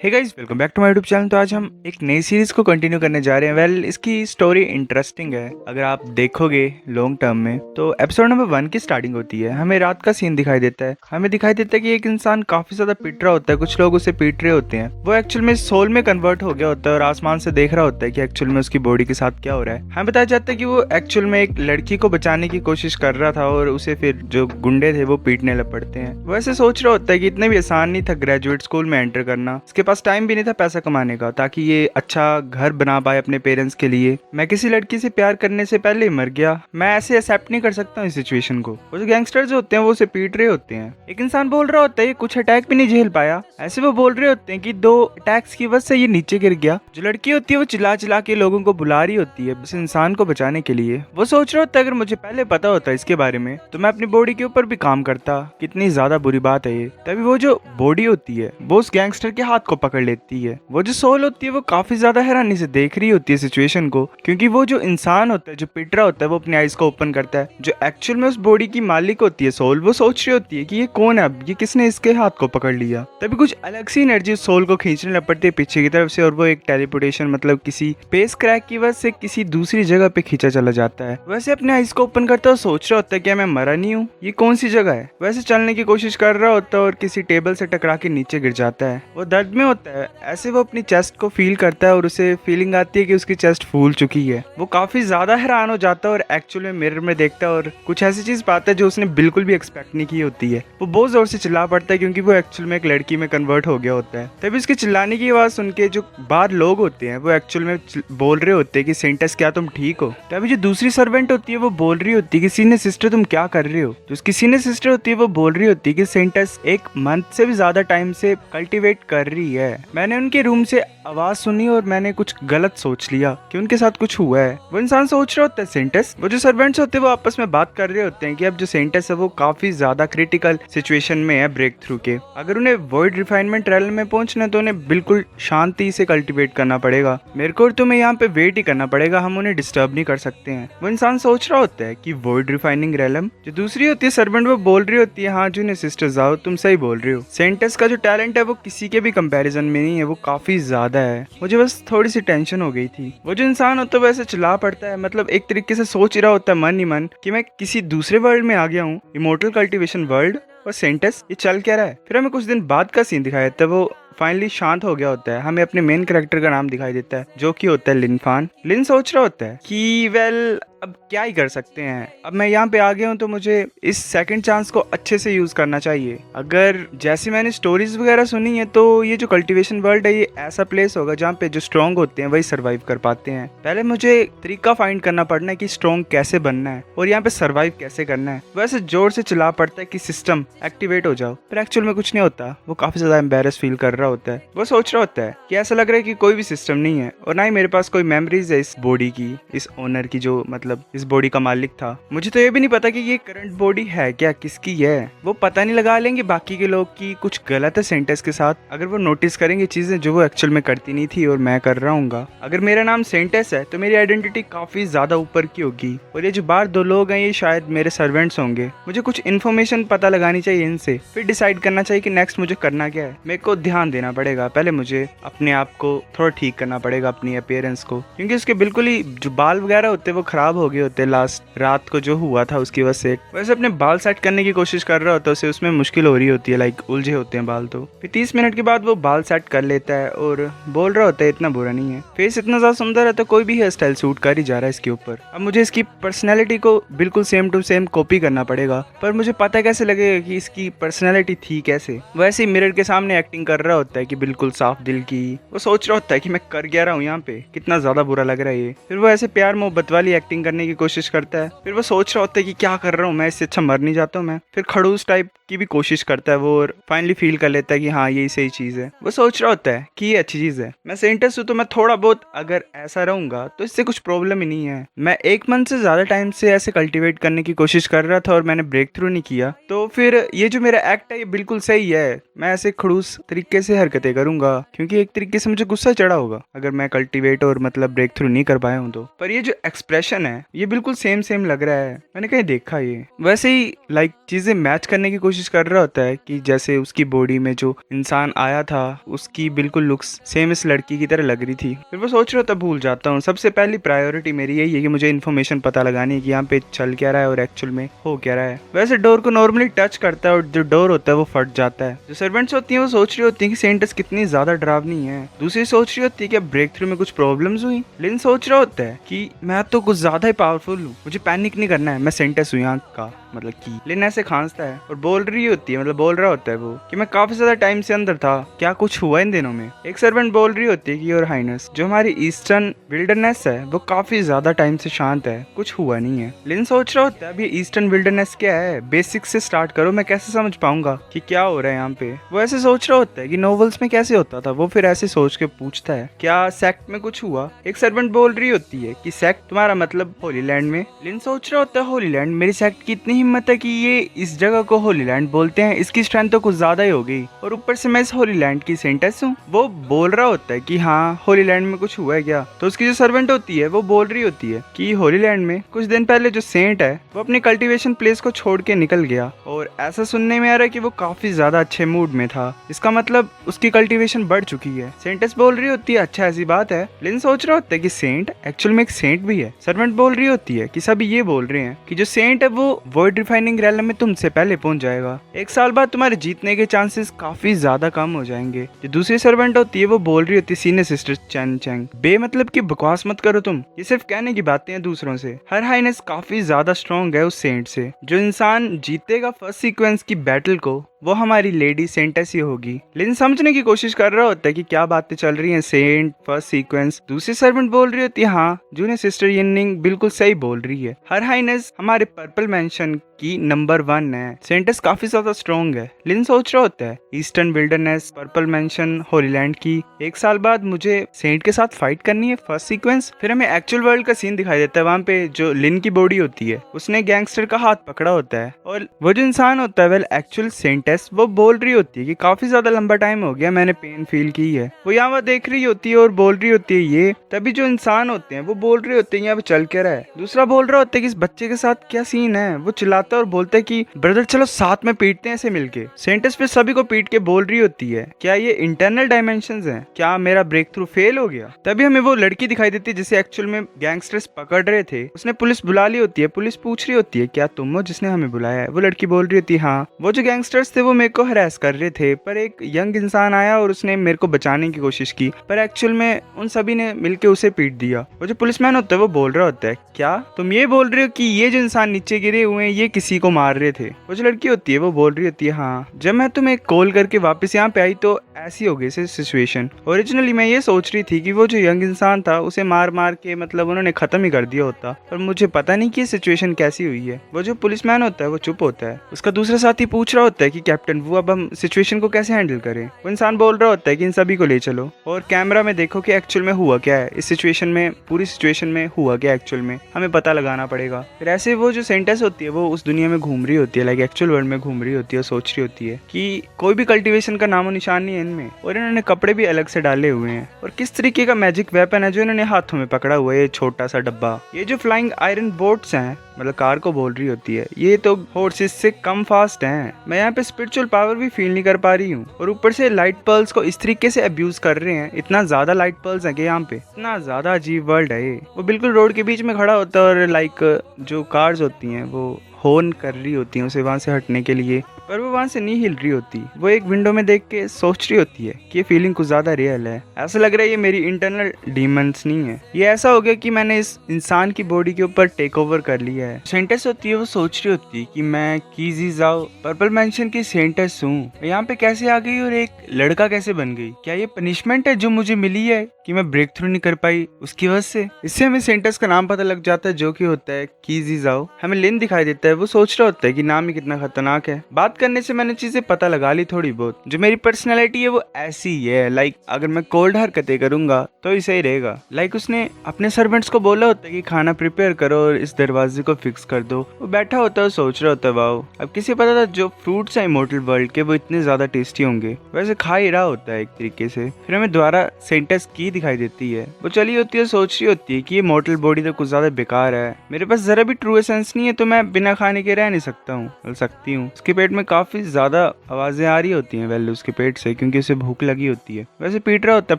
Hey guys, welcome back to my YouTube channel. तो आज हम एक नई सीरीज को कंटिन्यू करने जा रहे हैं। इसकी स्टोरी इंटरेस्टिंग है। अगर आप देखोगे लॉन्ग टर्म में तो एपिसोड नंबर 1 की स्टार्टिंग होती है। हमें रात का सीन दिखाई देता है। हमें दिखाई देता है कि एक इंसान काफी ज्यादा पिट रहा होता है। कुछ लोग उसे पीट रहे होते हैं। वो एक्चुअल में सोल में कन्वर्ट हो गया होता है और आसमान से देख रहा होता है कि एक्चुअल में उसकी बॉडी के साथ क्या हो रहा है। हमें बताया जाता है कि वो एक्चुअल में एक लड़की को बचाने की कोशिश कर रहा था और उसे फिर जो गुंडे थे वो पीटने लग पड़ते हैं। वो ऐसे सोच रहा होता है कि इतने भी आसान नहीं था ग्रेजुएट स्कूल में एंटर करना। इसके पास टाइम भी नहीं था पैसा कमाने का ताकि ये अच्छा घर बना पाए अपने पेरेंट्स के लिए। मैं किसी लड़की से प्यार करने से पहले ही मर गया। मैं ऐसे एक्सेप्ट नहीं कर सकता हूँ इस सिचुएशन को। वो जो गैंगस्टर्स होते हैं वो उसे पीट रहे होते हैं। एक इंसान बोल रहा होता है ये कुछ अटैक भी नहीं झेल पाया। ऐसे वो बोल रहे होते हैं कि 2 अटैक्स की वजह से ये नीचे गिर गया। जो लड़की होती है वो चिल्ला चिल्ला के लोगों को बुला रही होती है इस इंसान को बचाने के लिए। वो सोच रहा होता है अगर मुझे पहले पता होता इसके बारे में तो मैं अपनी बॉडी के ऊपर भी काम करता। कितनी ज्यादा बुरी बात है ये। तभी वो जो बॉडी होती है वो उस गैंगस्टर के हाथ को पकड़ लेती है। वो जो सोल होती है वो काफी ज्यादा हैरानी से देख रही होती है सिचुएशन को, क्योंकि वो जो इंसान होता है जो पिट रहा होता है वो अपनी आईज को ओपन करता है। जो एक्चुअल में उस बॉडी की मालिक होती है सोल, वो सोच रही होती है कि ये कौन है, अब ये किसने इसके हाथ को पकड़ लिया। तभी कुछ अलग सी एनर्जी सोल को खींचने लग पड़ती है पीछे की तरफ से और वो एक टेलीपोर्टेशन मतलब किसी स्पेस क्रैक की वजह से किसी दूसरी जगह पे खींचा चला जाता है। वैसे अपने आईज को ओपन करता है और सोच रहा होता है क्या मैं मरा नहीं हूँ, ये कौन सी जगह है। वैसे चलने की कोशिश कर रहा होता है और किसी टेबल से टकरा के नीचे गिर जाता है। वो दर्द में होता है। ऐसे वो अपनी चेस्ट को फील करता है और उसे फीलिंग आती है कि उसकी चेस्ट फूल चुकी है। वो काफी ज्यादा हैरान हो जाता है और एक्चुअल में मिरर में देखता है और कुछ ऐसी चीज पाता है जो उसने बिल्कुल भी एक्सपेक्ट नहीं की होती है। वो बहुत जोर से चिल्ला पड़ता है क्योंकि वो एक्चुअल में एक लड़की में कन्वर्ट हो गया होता है। तभी उसके चिल्लाने की आवाज सुन के जो बाहर लोग होते हैं वो एक्चुअल में बोल रहे होते हैं कि सेंटस क्या तुम ठीक हो। तभी जो दूसरी सर्वेंट होती है वो बोल रही होती है कि सीनियर सिस्टर तुम क्या कर रहे हो। जो उसकी सीनियर सिस्टर होती है वो बोल रही होती है कि सेंटस 1 मंथ से भी ज्यादा टाइम से कल्टीवेट कर रही है। मैंने उनके रूम से आवाज सुनी और मैंने कुछ गलत सोच लिया कि उनके साथ कुछ हुआ है। वो इंसान सोच रहा होता है सेंटस। वो जो सर्वेंट्स होते हैं वो आपस में बात कर रहे होते हैं कि अब जो सेंटस है वो काफी ज्यादा क्रिटिकल सिचुएशन में है ब्रेक थ्रू के। अगर उन्हें वॉइड रिफाइनमेंट रेल में पहुंचना तो उन्हें बिल्कुल शांति से कल्टीवेट करना पड़ेगा। मेरे को और तुम्हें यहाँ पे वेट ही करना पड़ेगा, हम उन्हें डिस्टर्ब नहीं कर सकते हैं। वो इंसान सोच रहा होता है कि वॉइड रिफाइनिंग रेलम। जो दूसरी होती है सर्वेंट वो बोल रही होती है हाँ जूनियर सिस्टर जाओ तुम सही बोल रहे हो। सेंटस का जो टैलेंट है वो किसी के भी कंपैरिजन में नहीं है, वो काफी ज्यादा है। मुझे बस थोड़ी सी टेंशन हो गई थी। वो जो इंसान होता है वो ऐसे चिल्ला पड़ता है, मतलब एक तरीके से सोच रहा होता है मन ही मन कि मैं किसी दूसरे वर्ल्ड में आ गया हूँ, इमोर्टल कल्टीवेशन वर्ल्ड। और सेंटस ये चल क्या रहा है। फिर हमें कुछ दिन बाद का सीन दिखाया था। वो फाइनली शांत हो गया होता है। हमें अपने मेन कैरेक्टर का नाम दिखाई देता है जो कि होता है लिनफान। लिन सोच रहा होता है कि वेल अब क्या ही कर सकते हैं, अब मैं यहाँ पे आ गया हूँ तो मुझे इस सेकंड चांस को अच्छे से यूज करना चाहिए। अगर जैसे मैंने स्टोरीज वगैरह सुनी है तो ये जो कल्टीवेशन वर्ल्ड है ये ऐसा प्लेस होगा जहाँ पे जो स्ट्रॉन्ग होते हैं वही सर्वाइव कर पाते हैं। पहले मुझे तरीका फाइंड करना पड़ना है कि स्ट्रॉन्ग कैसे बनना है और यहाँ पे सर्वाइव कैसे करना है। वैसे जोर से चिल्ला पड़ता है कि सिस्टम एक्टिवेट हो जाओ, पर एक्चुअल में कुछ नहीं होता। वो काफी ज्यादा एम्बेरस फील कर रहा होता है। वो सोच रहा होता है कि ऐसा लग रहा है कि कोई भी सिस्टम नहीं है और ना ही मेरे पास कोई मेमोरीज है इस बॉडी की, इस ओनर की जो मतलब इस बॉडी का मालिक था। मुझे तो ये भी नहीं पता कि ये करंट बॉडी है क्या, किसकी है। वो पता नहीं लगा लेंगे बाकी के लोग की कुछ गलत है सेंटस के साथ। अगर वो नोटिस करेंगे चीजें जो वो एक्चुअल में करती नहीं थी और मैं कर रहा हूँ। अगर मेरा नाम सेंटस है तो मेरी आइडेंटिटी काफी ज्यादा ऊपर की होगी और ये जो बाहर 2 लोग हैं ये शायद मेरे सर्वेंट्स होंगे। मुझे कुछ इन्फॉर्मेशन पता लगानी चाहिए इनसे, फिर डिसाइड करना चाहिए कि नेक्स्ट मुझे करना क्या है। मेरे को ध्यान देना पड़ेगा। पहले मुझे अपने आप को थोड़ा ठीक करना पड़ेगा, अपनी अपीयरेंस को, क्योंकि उसके बिल्कुल ही जो बाल वगैरह होते हैं वो खराब हो गए होते हैं लास्ट रात को जो हुआ था उसकी वजह से। वैसे अपने बाल सेट करने की कोशिश कर रहा होता है उसे, उसमें मुश्किल हो रही होती है, लाइक उलझे होते हैं बाल। तो फिर 30 मिनट के बाद वो बाल सेट कर लेता है और बोल रहा होता है इतना बुरा नहीं है, फेस इतना ज्यादा सुंदर है तो कोई भी हेयर स्टाइल सूट कर ही जा रहा है इसके ऊपर। अब मुझे इसकी पर्सनैलिटी को बिल्कुल सेम टू सेम कॉपी करना पड़ेगा, पर मुझे पता कैसे लगेगा कि इसकी पर्सनैलिटी थी कैसे। वैसे ही मिरर के सामने एक्टिंग कर रहा होता है कि बिल्कुल साफ दिल की। वो सोच रहा होता है कि मैं कर क्या रहा हूँ यहाँ पे, कितना ज्यादा बुरा लग रहा है ये। फिर वो ऐसे प्यार मोहब्बत वाली एक्टिंग करने की कोशिश करता है। फिर वो सोच रहा होता है कि क्या कर रहा हूँ मैं, इससे अच्छा मर नहीं जाता हूँ मैं। फिर खड़ूस टाइप की भी कोशिश करता है वो और फाइनली फील कर लेता है कि हाँ यही सही चीज है। वो सोच रहा होता है कि ये अच्छी चीज है, मैं सेंटस हूँ तो मैं थोड़ा बहुत अगर ऐसा रहूंगा तो इससे कुछ प्रॉब्लम ही नहीं है। मैं 1 मंथ से ज्यादा टाइम से ऐसे कल्टीवेट करने की कोशिश कर रहा था और मैंने ब्रेक थ्रू नहीं किया, तो फिर ये जो मेरा एक्ट है ये बिल्कुल सही है। मैं ऐसे खड़ूस तरीके से हरकतें करूंगा क्योंकि एक तरीके से मुझे गुस्सा चढ़ा होगा अगर मैं कल्टीवेट और मतलब ब्रेक थ्रू नहीं कर पाया हूँ तो। पर ये जो एक्सप्रेशन है हैं, ये बिल्कुल सेम सेम लग रहा है, मैंने कहीं देखा ये। वैसे ही चीजें मैच करने की कोशिश कर रहा होता है कि जैसे उसकी बॉडी में जो इंसान आया था उसकी बिल्कुल लुक्स सेम इस लड़की की तरह लग रही थी। फिर वो सोच रहा था भूल जाता हूँ, सबसे पहली प्रायोरिटी मेरी यही है कि मुझे इन्फॉर्मेशन पता लगानी है कि यहाँ पे चल क्या रहा है और एक्चुअल में हो क्या रहा है। वैसे डोर को नॉर्मली टच करता है और जो डोर होता है वो फट जाता है। जो सर्वेंट्स होती हैं वो सोच रही होती है कि सेंटस कितनी ज्यादा डरावनी है। दूसरी सोच रही होती है कि ब्रेक थ्रू में कुछ प्रॉब्लम्स हुई। लिन सोच रहा होता है कि मैं तो कुछ ज्यादा ही पावरफुल हूँ, मुझे पैनिक नहीं करना है, मैं सेंटस हूँ यहाँ का, मतलब कि लिन ऐसे खांसता है और बोल रही होती है, मतलब बोल रहा होता है वो कि मैं काफी ज्यादा टाइम से अंदर था, क्या कुछ हुआ इन दिनों में। एक सर्वेंट बोल रही होती है कि योर हाइनेस, जो हमारी ईस्टर्न विल्डरनेस है वो काफी ज्यादा टाइम से शांत है, कुछ हुआ नहीं है। लिन सोच रहा होता है अभी ईस्टर्न विल्डरनेस क्या है, बेसिक से स्टार्ट करो, मैं कैसे समझ पाऊंगा कि क्या हो रहा है यहाँ पे। वो ऐसे सोच रहा होता है कि नॉवेल्स में कैसे होता था, वो फिर ऐसे सोच के पूछता है क्या सेक्ट में कुछ हुआ। एक सर्वेंट बोल रही होती है कि सेक्ट तुम्हारा मतलब होली लैंड में। लिन सोच रहा होता है होली लैंड, मेरी सेक्ट की इतनी हिम्मत है कि ये इस जगह को होली लैंड बोलते हैं, इसकी स्ट्रेंथ तो कुछ ज्यादा ही हो गई, और ऊपर से मैं इस होली लैंड की सेंटेंस हूँ। वो बोल रहा होता है कि हाँ होली लैंड में कुछ हुआ है क्या। तो उसकी जो सर्वेंट होती है वो बोल रही होती है कि होली लैंड में कुछ दिन पहले जो सेंट है वो अपनी कल्टीवेशन प्लेस को छोड़ के निकल गया, और ऐसा सुनने में आ रहा है कि वो काफी ज्यादा अच्छे मूड में था, इसका मतलब उसकी कल्टीवेशन बढ़ चुकी है। सेंटेंस बोल रही होती है अच्छा ऐसी बात है। लिन सोच रहा होता है कि सेंट एक्चुअल में एक सेंट भी है। सर्वेंट बोल रही होती है कि सभी ये बोल रहे हैं कि जो सेंट है वो वॉइड रिफाइनिंग रैलम में तुमसे पहले पहुंच जाएगा, 1 साल बाद तुम्हारे जीतने के चांसेस काफी ज्यादा कम हो जाएंगे। जो दूसरी सर्वेंट होती है वो बोल रही होती है सीनियर सिस्टर चैन चैंग, बे मतलब कि बकवास मत करो तुम, ये सिर्फ कहने की बातें हैं दूसरों से। हर हाइनेस काफी ज्यादा स्ट्रॉन्ग है उस सेंट से, जो इंसान जीतेगा फर्स्ट सीक्वेंस की बैटल को वो हमारी लेडी सेंटेस ही होगी। लिन समझने की कोशिश कर रहा होता है कि क्या बातें चल रही हैं, सेंट फर्स्ट सीक्वेंस। दूसरी सर्वेंट बोल रही होती है हाँ जूनियर सिस्टर यिनिंग बिल्कुल सही बोल रही है, हर हाइनेस हमारे पर्पल मेंशन की नंबर 1 है, सेंटेस काफी ज्यादा स्ट्रॉन्ग है। लिन सोच रहा होता है eastern wilderness, purple mention, Holi land की 1 साल बाद मुझे सेंट के साथ फाइट करनी है फर्स्ट सीक्वेंस। फिर हमें एक्चुअल वर्ल्ड का सीन दिखाई देता है, वहाँ पे जो लिन की बॉडी होती है उसने गैंगस्टर का हाथ पकड़ा होता है, और वो जो इंसान होता है वेल एक्चुअल सेंटेस वो बोल रही होती है कि काफी ज्यादा लंबा टाइम हो गया मैंने पेन फील की है। वो यहाँ वहाँ देख रही होती है और बोल रही होती है ये, तभी जो इंसान होते हैं वो बोल रहे होते हैं यहाँ पे चल क्या रहा है। दूसरा बोल रहा होता है कि इस बच्चे के साथ क्या सीन है, वो चिल्लाता है और बोलता है कि ब्रदर चलो साथ में पीटते हैं ऐसे मिलके। सेंटेंस पे सभी को पीट के बोल रही होती है क्या ये इंटरनल डायमेंशंस हैं, क्या मेरा ब्रेक थ्रू फेल हो गया। तभी हमें वो लड़की दिखाई देती है जिसे एक्चुअल में गैंगस्टर्स पकड़ रहे थे, उसने पुलिस बुला ली होती है। पुलिस पूछ रही होती है क्या तुम हो जिसने हमें बुलाया है। वो लड़की बोल रही होती है हाँ वो जो गैंगस्टर्स थे वो मेरे को हरास कर रहे थे, पर एक यंग इंसान आया और उसने मेरे को बचाने की कोशिश की, पर एक्चुअल में उन सभी ने मिलके उसे पीट दिया। वो जो पुलिसमैन होता है वो बोल रहा होता है क्या तुम ये बोल रहे हो कि ये जो इंसान नीचे गिरे हुए हैं ये किसी को मार रहे थे। वो जो लड़की होती है वो बोल रही होती है हाँ जब मैं तुम्हें कॉल करके वापस यहाँ पे आई तो ऐसी हो गई सिचुएशन। ओरिजिनली मैं ये सोच रही थी कि वो जो यंग इंसान था उसे मार मार के मतलब उन्होंने खत्म ही कर दिया होता, पर मुझे पता नहीं कि सिचुएशन कैसी हुई है। वो जो पुलिसमैन होता है वो चुप होता है। उसका दूसरा साथी पूछ रहा होता है कि कैप्टन वो अब हम सिचुएशन को कैसे हैंडल करें। वो इंसान बोल रहा होता है कि इन सभी को ले चलो और कैमरा में देखो कि एक्चुअल में हुआ क्या है इस सिचुएशन में, पूरी सिचुएशन में हुआ क्या एक्चुअल में, हमें पता लगाना पड़ेगा। फिर ऐसे वो जो सेंटेंस होती है वो उस दुनिया में घूम रही होती है, लाइक एक्चुअल वर्ल्ड में घूम रही होती है, सोच रही होती है कि कोई भी कल्टीवेशन का नामो निशान नहीं है इनमें, और इन्होंने कपड़े भी अलग से डाले हुए हैं, और किस तरीके का मैजिक वेपन है जो इन्होंने हाथों में पकड़ा हुआ है, ये छोटा सा डब्बा। ये जो फ्लाइंग आयरन बोट्स हैं, मतलब कार को बोल रही होती है, ये तो हॉर्सेस से कम फास्ट हैं। मैं यहाँ पे स्पिरिचुअल पावर भी फील नहीं कर पा रही हूँ, और ऊपर से लाइट पर्ल्स को इस तरीके से अब्यूज कर रहे हैं, इतना ज्यादा लाइट पर्ल्स हैं कि यहाँ पे इतना ज्यादा अजीब वर्ल्ड है ये। वो बिल्कुल रोड के बीच में खड़ा होता है और लाइक जो कार्स होती हैं वो हॉर्न कर रही होती हैं उसे वहां से हटने के लिए, पर वो वहां से नहीं हिल रही होती। वो एक विंडो में देख के सोच रही होती है कि ये फीलिंग कुछ ज्यादा रियल है, ऐसा लग रहा है ये मेरी इंटरनल डीमंस नहीं है, ये ऐसा हो गया कि मैंने इस इंसान की बॉडी के ऊपर टेक ओवर कर लिया है। सेंटेंस होती है वो सोच रही होती है कि मैं कीजी जाओ पर्पल मेंशन की सेंटेंस हूँ, यहाँ पे कैसे आ गई और एक लड़का कैसे बन गई, क्या ये पनिशमेंट है जो मुझे मिली है कि मैं ब्रेक थ्रू नहीं कर पाई उसकी वजह से। इससे हमें सेंटेंस का नाम पता लग जाता है जो कि होता है कीजी जाओ। हमें लिन दिखाई देता है, वो सोच रहा होता है कि नाम ही कितना खतरनाक है। बात बात करने से मैंने चीजें पता लगा ली थोड़ी बहुत। जो मेरी पर्सनैलिटी है वो ऐसी ही है। लाइक अगर मैं कोल्ड हरकतें करूंगा तो ऐसा ही रहेगा। लाइक उसने अपने सर्वेंट्स को बोला होता है कि खाना प्रिपेयर करो और इस दरवाजे को फिक्स कर दो। वो बैठा होता है, सोच रहा होता है वाओ, अब किसे पता था जो फ्रूट्स है इमॉर्टल वर्ल्ड के वो इतने ज्यादा टेस्टी होंगे। वैसे खा ही रहा होता है एक तरीके से। फिर हमें दोबारा सेंटेंस की दिखाई देती है। वो चली होती है, सोच रही होती है कि ये मॉर्टल बॉडी तो कुछ ज्यादा बेकार है, मेरे पास जरा भी ट्रू एसेंस नहीं है, तो मैं बिना खाने के रह नहीं सकता हूँ, सकती हूँ। उसके पेट में काफी ज्यादा आवाजें आ रही होती हैं वेल उसके पेट से, क्योंकि उसे भूख लगी होती है। वैसे पीट रहा होता है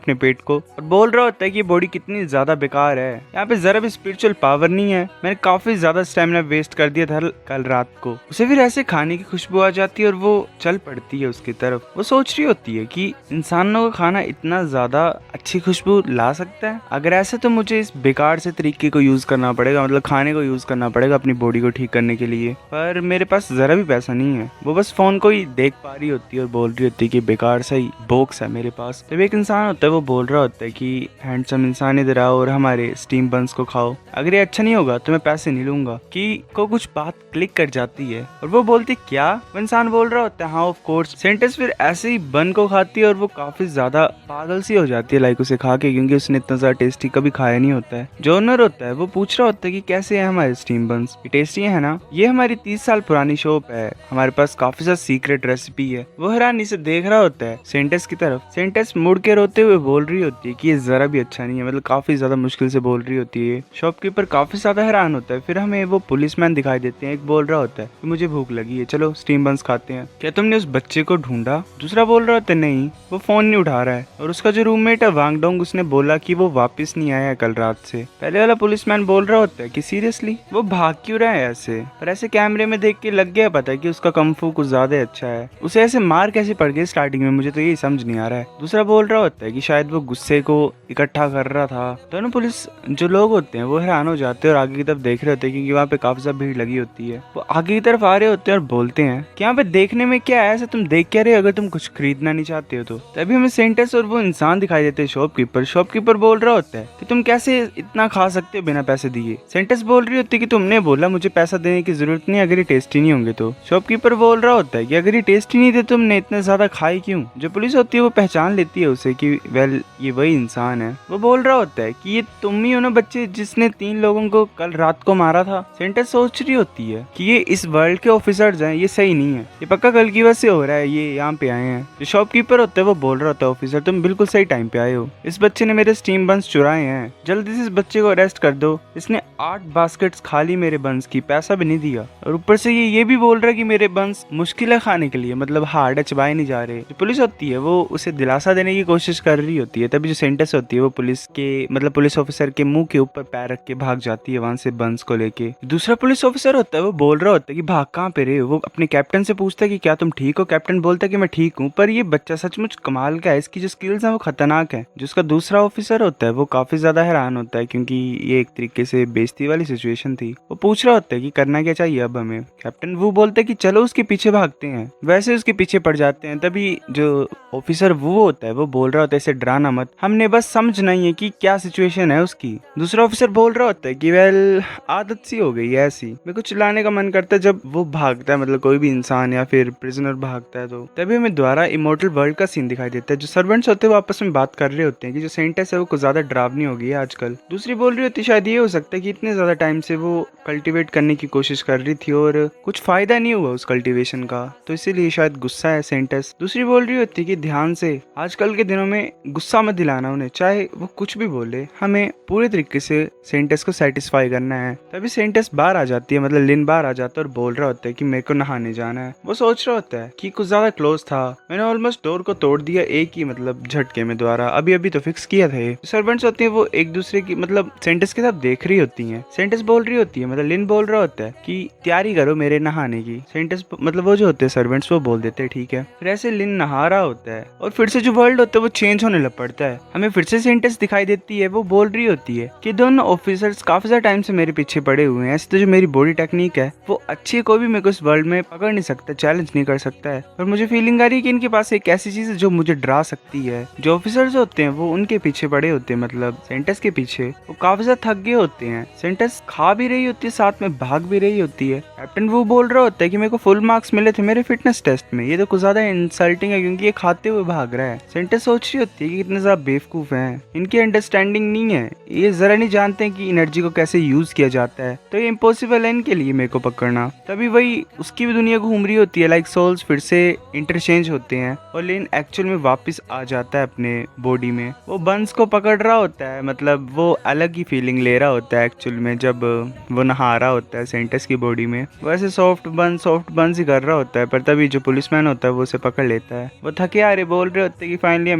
अपने पेट को और बोल रहा होता है कि बॉडी कितनी ज्यादा बेकार है, यहाँ पे जरा भी स्पिरिचुअल पावर नहीं है, मैंने काफी ज्यादा स्टेमिना वेस्ट कर दिया था कल रात को। उसे फिर ऐसे खाने की खुशबू आ जाती है और वो चल पड़ती है उसकी तरफ। वो सोच रही होती है कि इंसानों का खाना इतना ज्यादा अच्छी खुशबू ला सकता है, अगर ऐसे तो मुझे इस बेकार से तरीके को यूज करना पड़ेगा, मतलब खाने को यूज करना पड़ेगा अपनी बॉडी को ठीक करने के लिए। पर मेरे पास जरा भी पैसा नहीं है। वो बस फोन को ही देख पा रही होती है और बोल रही होती है कि बेकार सा ही बॉक्स है मेरे पास। जब एक इंसान होता है वो बोल रहा होता है कि हैंडसम इंसान इधर आओ और हमारे स्टीम बंस को खाओ, अगर ये अच्छा नहीं होगा तो मैं पैसे नहीं लूंगा। कि को कुछ बात क्लिक कर जाती है और वो बोलती क्या, वो इंसान बोल रहा होता है हाँ ऑफ कोर्स। सेंटेंस फिर ऐसे ही बन को खाती है और वो काफी ज्यादा पागल सी हो जाती है लाइक उसे खा के, क्योंकि उसने इतना ज्यादा टेस्टी कभी खाया नहीं होता है। जो ओनर होता है वो पूछ रहा होता है कि कैसे है हमारे स्टीम बंस, ये टेस्टी है ना, ये हमारी 30 साल पुरानी शॉप है, हमारे पास काफी ज्यादा सीक्रेट रेसिपी है। वो हैरानी से देख रहा होता है सेंटेंस की तरफ। सेंटेंस मुड़ के रोते हुए बोल रही होती है कि ये जरा भी अच्छा नहीं है, मतलब काफी ज्यादा मुश्किल से बोल रही होती है। शॉपकीपर काफी ज्यादा हैरान होता है। फिर हमें वो पुलिसमैन दिखाई देते हैं। एक बोल रहा होता है कि मुझे भूख लगी है, चलो स्टीम बंस खाते हैं, क्या तुमने उस बच्चे को ढूंढा? दूसरा बोल रहा होता है नहीं, वो फोन नहीं उठा रहा है। और उसका जो रूममेट है वांगडोंग, उसने बोला कि वो वापस नहीं आया है कल रात से। पहले वाला पुलिसमैन बोल रहा होता है कि सीरियसली वो भाग क्यों रहा है ऐसे, पर ऐसे कैमरे में देख के लग गया पता है कि उसका कम्फू कुछ ज्यादा अच्छा है। उसे ऐसे मार कैसे पड़ गई स्टार्टिंग में, मुझे तो यही समझ नहीं आ रहा है। दूसरा बोल रहा होता है कि शायद वो गुस्से को इकट्ठा कर रहा था। दोनों पुलिस जो लोग होते हैं वो हैरान हो जाते हैं और आगे की तरफ देख रहे होते हैं, क्योंकि वहाँ पे काफी ज्यादा भीड़ लगी होती है। वो आगे की तरफ आ रहे होते हैं और बोलते हैं कि यहाँ पे देखने में क्या है, ऐसा तुम देख क्या रहे हो, अगर तुम कुछ खरीदना नहीं चाहते हो तो। तभी हमें सेंटेंस और वो इंसान दिखाई देते हैं शॉपकीपर। शॉपकीपर बोल रहा होता है कि तुम कैसे इतना खा सकते हो बिना पैसे दिए। सेंटेंस बोल रही होती है कि तुमने बोला मुझे पैसा देने की जरूरत नहीं अगर ये टेस्टी नहीं होंगे तो। शॉपकीपर बोल रहा होता है कि अगर ये टेस्टी नहीं थे तुमने इतना ज्यादा खाई क्यों। जो पुलिस होती है वो पहचान लेती है उसे कि वेल ये वही इंसान है। वो बोल रहा होता है कि ये तुम ही हो ना बच्चे जिसने 3 लोगों को कल रात को मारा था। सेंटेंस सोच रही होती है कि ये इस वर्ल्ड के ऑफिसर्स हैं, ये सही नहीं है, ये पक्का कल की वजह से हो रहा है, ये यहाँ पे आए हैं। जो शॉपकीपर होता है वो बोल रहा होता है ऑफिसर तुम बिल्कुल सही टाइम पे आए हो, इस बच्चे ने मेरे स्टीम बंस चुराए हैं, जल्दी से इस बच्चे को अरेस्ट कर दो, इसने 8 बास्केट्स खा ली मेरे बंस की, पैसा भी नहीं दिया, और ऊपर से ये भी बोल रहा है कि मेरे बंस मुश्किल है खाने के लिए, मतलब हार्ड है, चबाए नहीं जा रहे। जो पुलिस होती है वो उसे दिलासा देने की कोशिश कर रही होती है। तभी जो सेंटेंस होती है वो पुलिस के मतलब पुलिस ऑफिसर के मुंह के ऊपर पैर रख के भाग जाती है वहां से बंस को लेके। दूसरा पुलिस ऑफिसर होता है वो बोल रहा होता है कि भाग कहाँ पे रहे हो। वो अपने कैप्टन से पूछता है कि क्या तुम ठीक हो। कैप्टन बोलता है कि मैं ठीक हूँ, पर ये बच्चा सचमुच कमाल का है, इसकी जो स्किल्स है वो खतरनाक है। जो उसका दूसरा ऑफिसर होता है वो काफी ज्यादा हैरान होता है, क्योंकि ये एक तरीके से बेइज्जती वाली सिचुएशन थी। वो पूछ रहा होता है कि करना क्या चाहिए अब हमें। कैप्टन वो बोलता है कि चलो उसके पीछे भागते हैं। वैसे उसके पीछे पड़ जाते हैं। तभी जो ऑफिसर वो होता है वो बोल रहा होता है इसे डराना मत, हमने बस समझना ही है कि क्या सिचुएशन है उसकी। दूसरा ऑफिसर बोल रहा होता है कि वेल आदत सी हो गई है ऐसी, मेरे को चिल्लाने का मन करता है जब वो भागता है, मतलब कोई भी इंसान या फिर प्रिजनर भागता है तो। तभी हमें द्वारा इमॉर्टल वर्ल्ड का सीन दिखाई देता है। जो सर्वेंट्स होते हैं वो आपस में बात कर रहे होते हैं कि जो सेंटेंस है वो कुछ ज्यादा डरावनी हो गई है आजकल। दूसरी बोल रही होती शायद ये हो सकता है कि इतने ज्यादा टाइम से वो कल्टीवेट करने की कोशिश कर रही थी और कुछ फायदा नहीं हुआ उस कल्टीवेशन का, तो इसीलिए शायद गुस्सा है सेंटेंस। दूसरी बोल रही होती है कि ध्यान से आजकल के दिनों में गुस्सा मत दिलाना उन्हें, चाहे वो कुछ भी बोले, हमें पूरे तरीके से सेंटेंस को सेटिस्फाई करना है। तभी सेंटेंस बाहर आ जाती है, मतलब लिन बाहर आ जाता है और बोल रहा होता है कि मेरे को नहाने जाना है। वो सोच रहा होता है कि कुछ ज्यादा क्लोज था, मैंने ऑलमोस्ट डोर को तोड़ दिया एक ही मतलब झटके में द्वारा, अभी अभी तो फिक्स किया था। सर्वेंट्स होते हैं वो एक दूसरे की मतलब सेंटेंस के साथ देख रही होती हैं। सेंटेंस बोल रही होती है, मतलब लिन बोल रहा होता है कि तैयारी करो मेरे नहाने की। सेंटेंस मतलब वो जो होते हैं सर्वेंट्स वो बोल देते हैं ठीक है। फिर ऐसे लिन नहा रहा होता है और फिर से जो वर्ल्ड होता है वो चेंज होने लग पड़ता है। हमें फिर से सेंटेंस दिखाई देती है। वो बोल रही होती है कि दोनों ऑफिसर्स काफी ज्यादा टाइम से मेरे पीछे पड़े हुए हैं, ऐसे तो जो मेरी बॉडी टेक्निक है वो अच्छी, कोई भी मेरे को इस वर्ल्ड में पकड़ नहीं सकता, चैलेंज नहीं कर सकता है। और मुझे फीलिंग आ रही है कि इनके पास एक ऐसी चीज है जो मुझे डरा सकती है। जो ऑफिसर्स होते हैं वो उनके पीछे पड़े होते हैं, मतलब सेंटेंस के पीछे, वो काफी ज्यादा थक गए होते हैं। सेंटेंस खा भी रही होती है साथ में भाग भी रही होती है। कैप्टन वो बोल रहा होता है कि मेरे को फुल मार्क्स मार्क्स मिले थे मेरे फिटनेस टेस्ट में, ये तो कुछ ज्यादा इंसल्टिंग है क्योंकि ये खाते हुए भाग रहा है। सेंटेस सोच रही होती है कि कितने ज्यादा बेवकूफ हैं, इनकी अंडरस्टैंडिंग नहीं है, ये जरा नहीं जानते हैं कि एनर्जी को कैसे यूज किया जाता है, तो ये इम्पॉसिबल है इनके लिए मेरे को पकड़ना। तभी वही उसकी भी दुनिया घूम रही होती है, लाइक सोल्स फिर से इंटरचेंज होते हैं और लिन एक्चुअल में वापस आ जाता है अपने बॉडी में। वो बंस को पकड़ रहा होता है, मतलब वो अलग ही फीलिंग ले रहा होता है एक्चुअल में जब वो नहा रहा होता है सेंटेस की बॉडी में। वैसे सॉफ्ट बंस ही कर रहा होता है, पर तभी जो पुलिसमैन होता है वो उसे पकड़ लेता है। वो थके हारे बोल रहे होते हैं कि फाइनली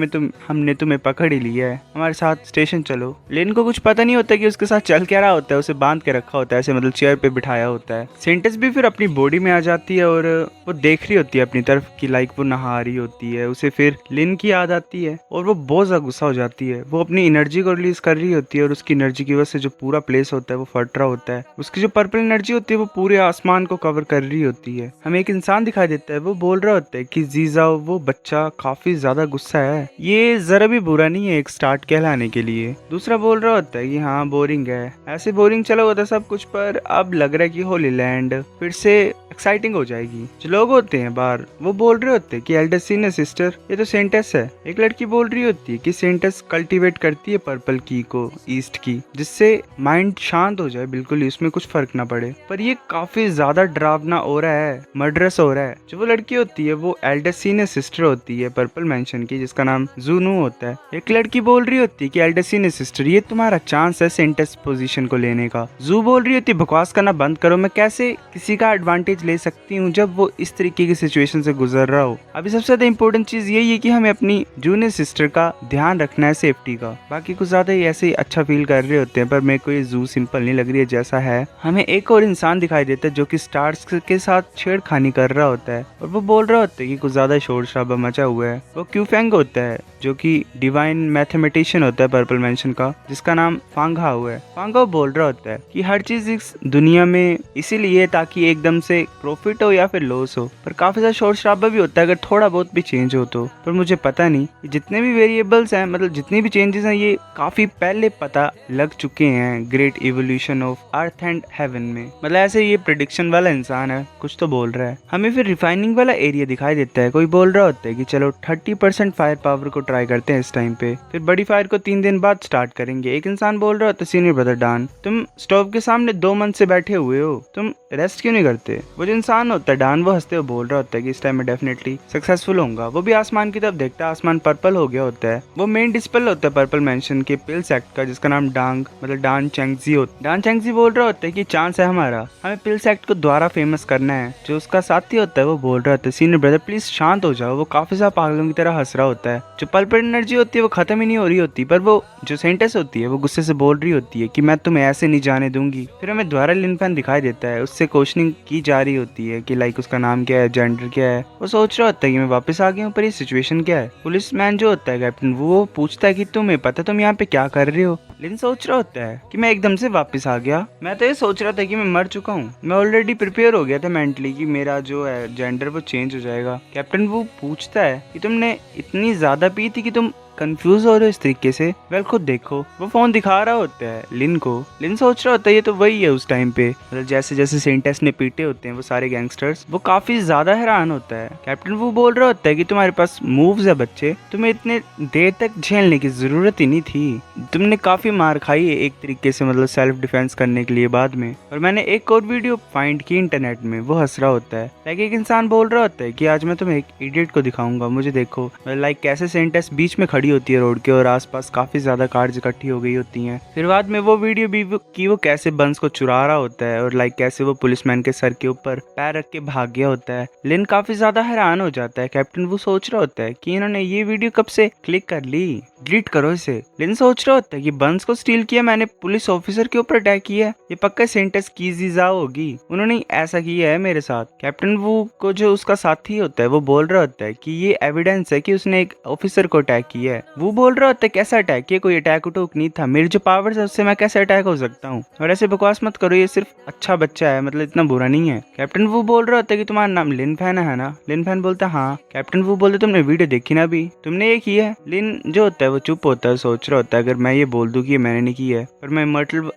हमने तुम्हें पकड़ ही लिया है, हमारे साथ स्टेशन चलो। लिन को कुछ पता नहीं होता कि उसके साथ चल क्या रहा होता है, उसे बांध के रखा होता है ऐसे, मतलब चेयर पे बिठाया होता है। सेंटेस भी फिर अपनी बॉडी में आ जाती है और वो देख रही होती है अपनी तरफ कि लाइक वो नहा रही होती है। उसे फिर लिन की याद आती है और वो बहुत ज्यादा गुस्सा हो जाती है। वो अपनी एनर्जी को रिलीज कर रही होती है और उसकी एनर्जी की वजह से जो पूरा प्लेस होता है वो फट रहा होता है। उसकी जो पर्पल एनर्जी होती है वो पूरे आसमान को कवर कर रही होती है। हमें एक इंसान दिखाई देता है, वो बोल रहा होता है कि जीजा वो बच्चा काफी ज्यादा गुस्सा है, ये जरा भी बुरा नहीं है एक स्टार्ट कहलाने के लिए। दूसरा बोल रहा होता है कि हाँ बोरिंग है, ऐसे बोरिंग चला होता है सब कुछ, पर अब लग रहा है कि होली लैंड फिर से एक्साइटिंग हो जाएगी। जो लोग होते हैं बाहर वो बोल रहे होते हैं कि एल्डर सीनियर सिस्टर ये तो सेंटेस है। एक लड़की बोल रही होती है कि सेंटेस कल्टीवेट करती है पर्पल की को, ईस्ट की, जिससे माइंड शांत हो जाए बिल्कुल ही, उसमें कुछ फर्क ना पड़े। पर ये काफी ज्यादा डरावना हो रहा है, मर्डरस हो रहा है। जो वो लड़की होती है वो एल्डर सीनियर सिस्टर होती है पर्पल मैंशन की, जिसका नाम जूनू होता है। एक लड़की बोल रही होती है कि एल्डर सीनियर सिस्टर ये तुम्हारा चांस है सेंटेस पोजीशन को लेने का। जू बोल रही होती है बकवास करना बंद करो, मैं कैसे किसी का एडवांटेज ले सकती हूँ जब वो इस तरीके की सिचुएशन से गुजर रहा हो। अभी सबसे ज्यादा इंपॉर्टेंट चीज यही है कि हमें अपनी जूनियर सिस्टर का ध्यान रखना है, सेफ्टी का। बाकी कुछ ज्यादा ही ऐसे ही अच्छा फील कर रहे होते हैं, पर मेरे को ये जू सिंपल नहीं लग रही है जैसा है। हमें एक और इंसान दिखाई देता है जो कि स्टार्स के साथ छेड़खानी कर रहा होता है और वो बोल रहा होता है कि कुछ ज्यादा शोर शराबा मचा हुआ है। वो क्यूफेंग होता है जो कि डिवाइन मैथमेटिशियन होता है पर्पल मैंशन का, जिसका नाम फांगा हुआ है। फांगा बोल रहा होता है कि हर चीज इस दुनिया में इसीलिए ताकि एकदम से प्रॉफिट हो या फिर लॉस हो, पर काफी ज्यादा शोर शराबा भी होता है अगर थोड़ा बहुत भी चेंज हो तो। पर मुझे पता नहीं जितने भी वेरिएबल्स हैं, मतलब जितनी भी चेंजेस हैं, ये काफी पहले पता लग चुके हैं great evolution of earth and heaven में। मतलब ऐसे ये प्रेडिक्शन वाला इंसान है, कुछ तो बोल रहा है। हमें फिर रिफाइनिंग वाला एरिया दिखाई देता है। कोई बोल रहा होता है कि चलो 30% फायर पावर को ट्राई करते हैं इस टाइम पे, फिर बड़ी फायर को 3 दिन बाद स्टार्ट करेंगे। एक इंसान बोल रहा होता है सीनियर ब्रदर डान, तुम स्टोव के सामने 2 मंथ से बैठे हुए हो, तुम रेस्ट क्यों नहीं करते? वो जो इंसान होता है डान, वो हंसते हुए बोल रहा होता है कि इस टाइम में डेफिनेटली सक्सेसफुल होऊंगा। वो भी आसमान की तरफ देखता है, आसमान पर्पल हो गया होता है। वो मेन डिस्पल होता है पर्पल मैंशन के पिल्स एक्ट का, जिसका नाम डांग मतलब डान चैंगजी होता है। डान चैंगजी बोल रहा होता है कि चांस है हमारा, हमें पिल्स एक्ट को दोबारा फेमस करना है। जो उसका साथी होता है वो बोल रहा होता है सीनियर ब्रदर प्लीज शांत हो जाओ। वो काफी ज्यादा पागलों की तरह हंस रहा होता है। जो पर्पल एनर्जी होती है वो खत्म ही नहीं हो रही होती, पर वो जो सेंटेस होती है वो गुस्से से बोल रही होती है कि मैं तुम्हें ऐसे नहीं जाने दूंगी। फिर हमें द्वारा लिनफैन दिखाई देता है, उससे क्वेश्चनिंग की जा रही होती है कि लाइक उसका नाम क्या है, जेंडर क्या है। वो सोच रहा होता है कि मैं वापस आ गया हूँ, पर ये सिचुएशन क्या है। पुलिस मैन जो होता है कैप्टन, वो पूछता है कि तुम्हें पता तुम यहाँ पे क्या कर रहे हो। लिन सोच रहा होता है कि मैं एकदम से वापस आ गया, मैं तो ये सोच रहा था कि मैं मर चुका हूँ। मैं ऑलरेडी प्रिपेयर हो गया था मेंटली कि मेरा जो है जेंडर वो चेंज हो जाएगा। कैप्टन वो पूछता है कि तुमने इतनी ज्यादा पी थी कि तुम कंफ्यूज हो रहे हो इस तरीके से? वेल खुद देखो। वो फोन दिखा रहा होता है लिन को। लिन सोच रहा होता है ये तो वही है उस टाइम पे, मतलब जैसे जैसे सेंटेस ने पीटे होते हैं वो सारे गैंगस्टर्स। वो काफी ज्यादा हैरान होता है। कैप्टन वो बोल रहा होता है कि तुम्हारे पास मूव्स है बच्चे, तुम्हें इतने देर तक झेलने की जरूरत ही नहीं थी। तुमने काफी मार खाई है एक तरीके से, मतलब सेल्फ डिफेंस करने के लिए बाद में। और मैंने एक और वीडियो फाइंड की इंटरनेट में। वो हंस रहा होता है। लाइक एक इंसान बोल रहा होता है कि आज मैं तुम्हें एक इडियट को दिखाऊंगा, मुझे देखो। लाइक कैसे सेंटेस बीच में खड़ी होती है रोड के और आसपास काफी ज्यादा कार्स इकट्ठी हो गई होती हैं। फिर बाद में वो वीडियो भी कि वो कैसे बंस को चुरा रहा होता है और लाइक कैसे वो पुलिसमैन के सर के ऊपर पैर रख के भाग गया होता है। लिन काफी ज्यादा हैरान हो जाता है। कैप्टन वो सोच रहा होता है कि इन्होंने ये वीडियो कब से क्लिक कर ली, डिलीट करो इसे। लिन सोच रहा होता है कि बंस को स्टील किया मैंने, पुलिस ऑफिसर के ऊपर अटैक किया, ये पक्का सेंटेस की जीजा होगी, उन्होंने ऐसा किया है मेरे साथ। कैप्टन वो को जो उसका साथी होता है वो बोल रहा होता है कि ये एविडेंस है कि उसने एक ऑफिसर को अटैक किया है। है। वो बोल रहा होता है कैसा अटैक, ये कोई अटैक उटूक नहीं था, मेरी जो पावर्स है उससे मैं कैसे अटैक हो सकता हूँ, और ऐसे बकवास मत करो, ये सिर्फ अच्छा बच्चा है, मतलब इतना बुरा नहीं है। कैप्टन वो बोल रहा होता है कि तुम्हारा नाम लिन फैन है ना। लिन फैन बोलता है हाँ। कैप्टन वो बोलते तुमने वीडियो देखी ना अभी, तुमने ये की है। लिन जो होता है वो चुप होता है, सोच रहा होता है अगर मैं ये बोल दूं कि ये मैंने नहीं की है, पर मैं